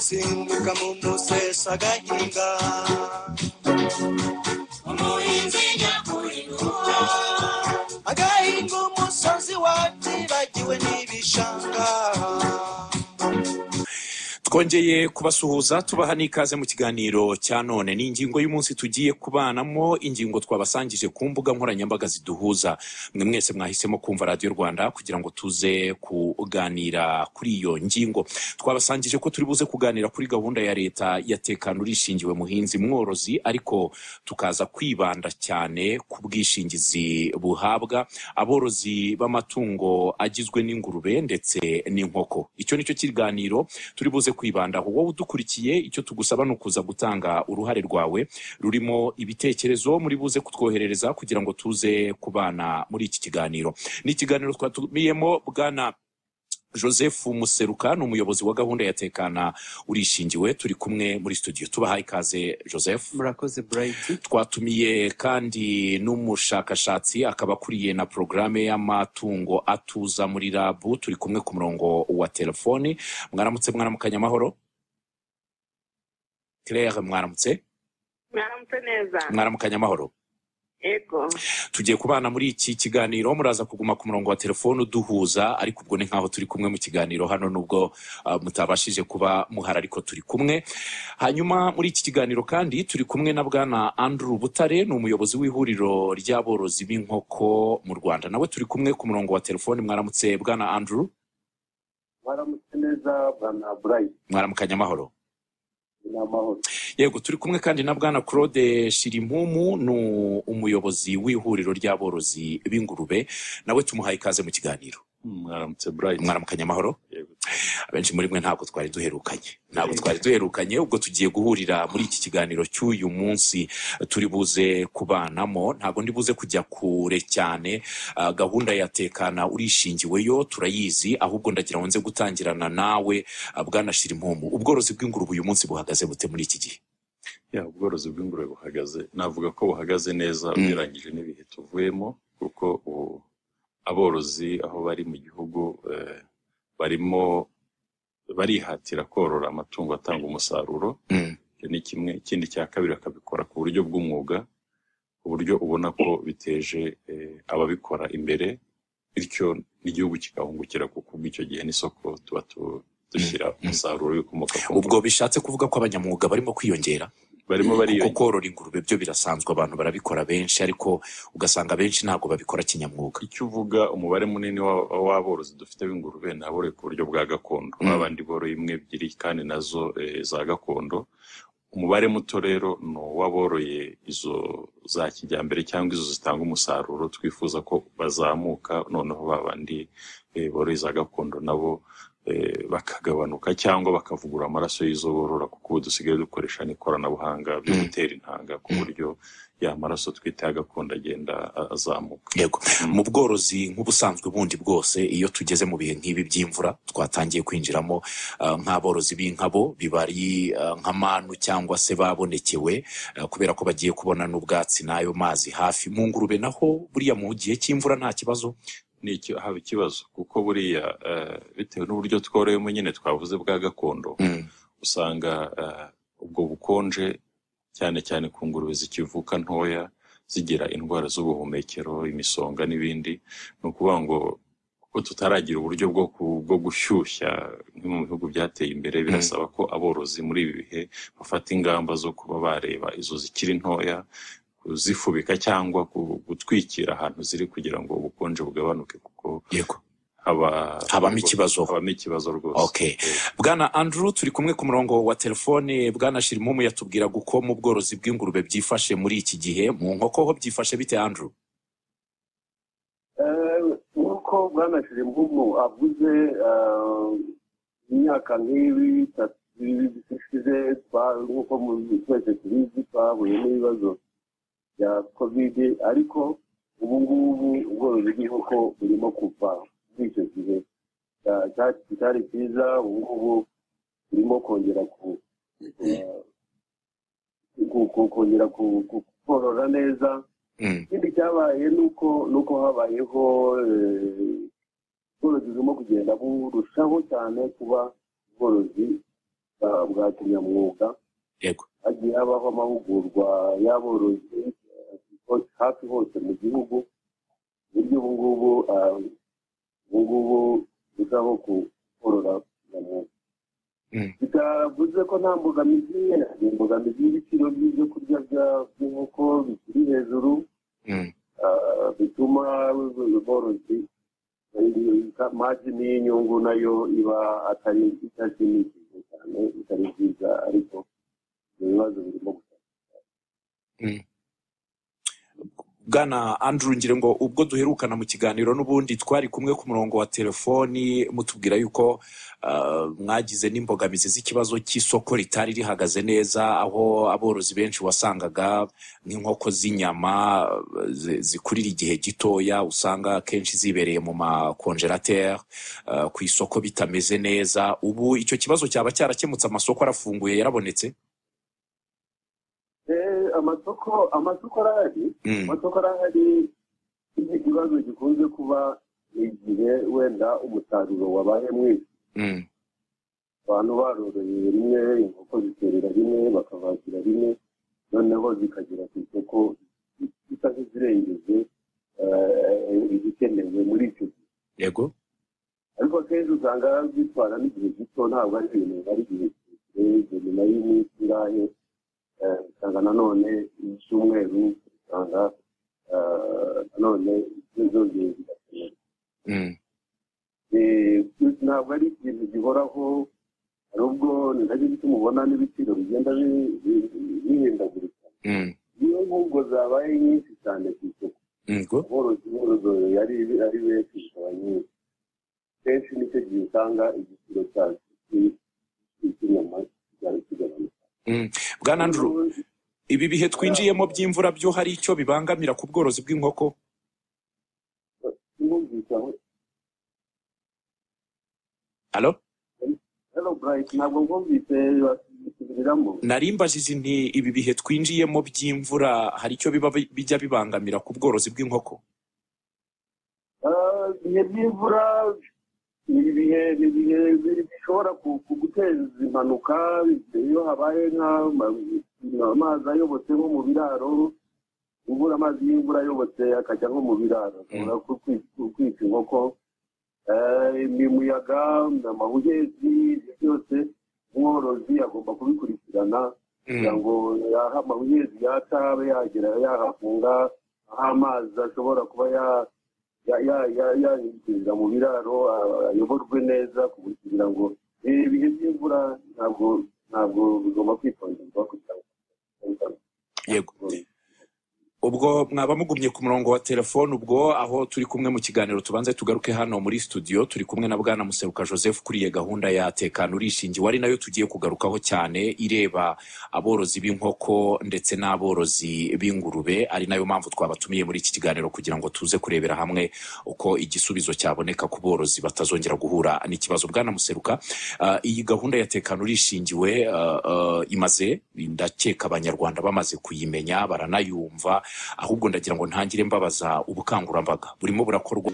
rusimbuka mu musesa gahinga umuhinzi nyakuri agahinga umusozi watibagiwe n'ibishanga. Twongeye kubasuhuza tubaha n'ikaze mu kiganiro cya none. Ni ingingo y'umunsi tugiye kubanamo, ingingo twabasangije ku mbuga nkoranyambaga ziduhuza. Mwe mwese mwahisemo kumva Radio Rwanda kugira ngo tuze kuganira kuri iyo ngingo. Twabasangije ko turi buze kuganira kuri gahunda ya leta ya tekano rishingiwe muhinzi mworozi, ariko tukaza kwibanda cyane ku bwishingizi buhabwa aborozi b'amatungo agizwe n'ingurube ndetse n'inkoko. Icyo nicyo kiganiro turi buze kwibandaho. Wowe udukurikiye, icyo tugusaba no kuza gutanga uruhare rwawe rurimo ibitekerezo muri buze kutwoherereza kugira ngo tuze kubana muri iki kiganiro. Ni ikiganiro twatumiyemo Bwana Joseph Museruka, ni umuyobozi wa gahunda ya tekana urishingiwe. Turi kumwe muri studio, tubahaye ikaze Joseph. Murakoze Bright. Twatumiye kandi n'umushakashatsi akaba kuriye na programme y'amatungo atuza muri Rabu. Turi kumwe ku murongo wa telefoni. Mwaramutse mwaramukanya amahoro? Claire, mwaramutse? Mwaramutse neza. Mwaramukanya amahoro? Ego. Tugiye kubana muri iki kiganiro, muraza kuguma ku murongo wa telefone uduhuza, ariko ubwo ni nkaho turi kumwe mu kiganiro hano nubwo mutabashije kuba muhara, ariko turi kumwe. Hanyuma muri iki kiganiro kandi turi kumwe na Bwana Andrew Butare, ni umuyobozi w'ihuriro ry'aborozi b'inkoko mu Rwanda. Nawe turi kumwe ku murongo wa telefone. Mwaramutse Bwana Andrew? Mwaramutse neza Bwana Bright. Mwaramukanya amahoro? Amahoro. Yego, turi kumwe kandi na Bwana Claude Shirimpumu, ni umuyobozi w'ihuriro ry'aborozi b'ingurube. Nawe tumuhaye ikaze mu kiganiro. Mwaramutse Bright. Mwaramukanya amahoro? Yego. Abenshi muri mwe ntabwo twari duherukanye, ubwo tugiye guhurira muri iki kiganiro cy'uyu munsi turi buze kubanamo. Ntabwo ndi buze kujya kure cyane, gahunda ya tekana urishingiweyo turayizi, ahubwo ndagira ngo nze gutangirana nawe Bwana Shirimpumu. Ubworozi bw'ingurube uyu munsi buhagaze bute muri iki gihe? Ubworozi bw'ingurube buhagaze, navuga ko buhagaze neza ugereranyije n'ibihe tuvuyemo, kuko aborozi aho bari mu gihugu barimo barihatira korora amatungo atanga umusaruro. Ni kimwe. Ikindi cya kabiri akabikora ku buryo bw'umwuga, ku buryo ubona ko biteje ababikora imbere, bityo n'igihugu kikahungukira, kuko bw'icyo gihe n'isoko tuba dushyira umusaruro w'ibikomoka ku ngurube. Ubwo bishatse kuvuga ko abanyamwuga barimo kwiyongera? Kuko korora ingurube byo birasanzwe, abantu barabikora benshi, ariko ugasanga benshi ntabwo babikora kinyamwuga. Icyo uvuga umubare munini w'aborozi dufite b'ingurube naboroye ku buryo bwa gakondo, abandi boroye imwe ebyiri kandi nazo za gakondo. Umubare muto rero no waboroye izo za kijyambere cyangwa izo zitanga umusaruro. Twifuza ko bazamuka, noneho babandi boroye za gakondo nabo bakagabanuka cyangwa bakavugura amaraso y'izo borora, kuko ubu dusigaye dukoresha n'ikoranabuhanga byo gutera intanga ku buryo ya maraso twita gakondo agenda azamuka. Yego. Mu bworozi nk'ubusanzwe bundi bwose, iyo tugeze mu bihe nk'ibi by'imvura twatangiye kwinjiramo, nk'aborozi b'inkabo biba ari nk'amanu cyangwa se babonekewe kubera ko bagiye kubona n'ubwatsi n'ayo mazi hafi. Mu ngurube naho buriya mu gihe cy'imvura nta kibazo? Haba ikibazo, kuko buriya bitewe n'uburyo tworeyemo nyine twavuze bwa gakondo, usanga ubwo bukonje cyane cyane ku ngurube zikivuka ntoya zigira indwara z'ubuhumekero, imisonga n'ibindi. Ni ukuvuga ngo kuko tutaragira uburyo bwo gushyushya nko mu bihugu byateye imbere, birasaba ko aborozi muri ibi bihe bafata ingamba zo kuba bareba izo zikiri ntoya, kuzifubika cyangwa gutwikira ahantu ziri kugira ngo ubukonje bugabanuke, kuko yego habamo ikibazo rwose. Okay. Bwana Andrew, turi kumwe ku murongo wa telefone. Bwana Shirimpumu yatubwiraga uko mu bworozi bw'ingurube byifashe muri iki gihe. Mu nkoko ho byifashe bite Andrew? Nk'uko Bwana Shirimpumu avuze, imyaka nk'ibi ishize nk'uko twese tubizi twahuye n'ibibazo bya COVID, ariko ubu ngubu ubworozi bw'inkoko burimo kuva muri icyo gihe cyari cyiza. Ubu ngubu burimo kongera korora neza. Ikindi cyabaye nuko habayeho ubworozi burimo kugenda burushaho cyane kuba ubworozi bwa kinyamwuga yego hagiye habaho amahugurwa y'aborozi hafi hose mu gihugu uburyo ubu ngubu bizaho korora kinyamwuga bitavuze ko nta mbogamizi y'ibiciro by'ibyo kurya by'inkoko bikiri hejuru bituma aborozi margin y'inyungu nayo iba atari itashimishije cyane itari nziza ariko ibibazo birimo gusa Bwana Andrew ngire ngo ubwo duherukana mu kiganiro n'ubundi twari kumwe ku murongo wa telefoni mutubwira yuko mwagize n'imbogamizi z'ikibazo cy'isoko ritari rihagaze neza aho aborozi benshi wasangaga nk'inkoko z'inyama zikurira igihe gitoya usanga kenshi zibereye mu makonjerateri ku isoko bitameze neza ubu icyo kibazo cyaba cyarakemutse amasoko arafunguye yarabonetse amasoko arahari ikibazo gikunze kuba igihe wenda umusaruro wabaye mwinshi abantu baroroye rimwe inkoko ziterera rimwe bakavakira rimwe noneho zikagera ku isoko zisa nk'izirengeje izikenewe muri icyo gihe yego ariko akenshi usanga zitwara n'igihe gito ntabwo ari ibintu ari igihe kirekire nyuma y'iminsi irahe usanga nanone icyumweru usanga nanone zongeye zigakenera ntabwo ari ikintu gihoraho hari ubwo nacyo gituma ubona n'ibiciro bigenda bihindagurika iyo nk'ubwo zabaye nyinshi cyane ku isoko aborozi ari benshi zikaba nyinshi kenshi nicyo gihe usanga igiciro cy'inyama kigabanuka Bwana Andrew ibi bihe twinjiyemo by'imvura byo hari icyo bibangamira ku bworozi bw'inkoko Hello Bright ntabwo ngumvise basubiramo narimbajije nti ibi bihe twinjiyemo by'imvura hari icyo bijya bibangamira ku bworozi bw'inkoko ibihe by'imvura ni ibihe bishobora guteza impanuka iyo habaye amazi ayobotse nko mu biraro amazi y'imvura ayobotse akajya nko mu biraro ashobora kwica inkoko imiyaga amahuhezi byose umworozi agomba kubikurikirana kugira ngo amahuhezi yatabe yagera yahafunga aho amazi ashobora kuba yinjirira mu biraro ayoborwe neza kugira ngo ibihe by'imvura ntabwo bigomba kwitonderwa kugira ngo yego ubwo mwaba mugumye ku murongo wa telefone ubwo aho turi kumwe mu kiganiro tubanze tugaruke hano muri studio turi kumwe na Bwana Museruka Joseph kuriye gahunda ya tekano urishingiye wari nayo tugiye kugarukaho cyane ireba aborozi b'inkoko ndetse n'aborozi b'ingurube ari nayo mpamvu twabatumiye muri iki kiganiro kugira ngo tuze kurebera hamwe uko igisubizo cyaboneka ku borozi batazongera guhura n'ikibazo. Bwana Museruka iyi gahunda ya tekano urishingiwe imaze ndakeka abanyarwanda bamaze kuyimenya baranayumva ahubwo ndagira ngo ntangire mbabaza ubukangurambaga burimo burakorwa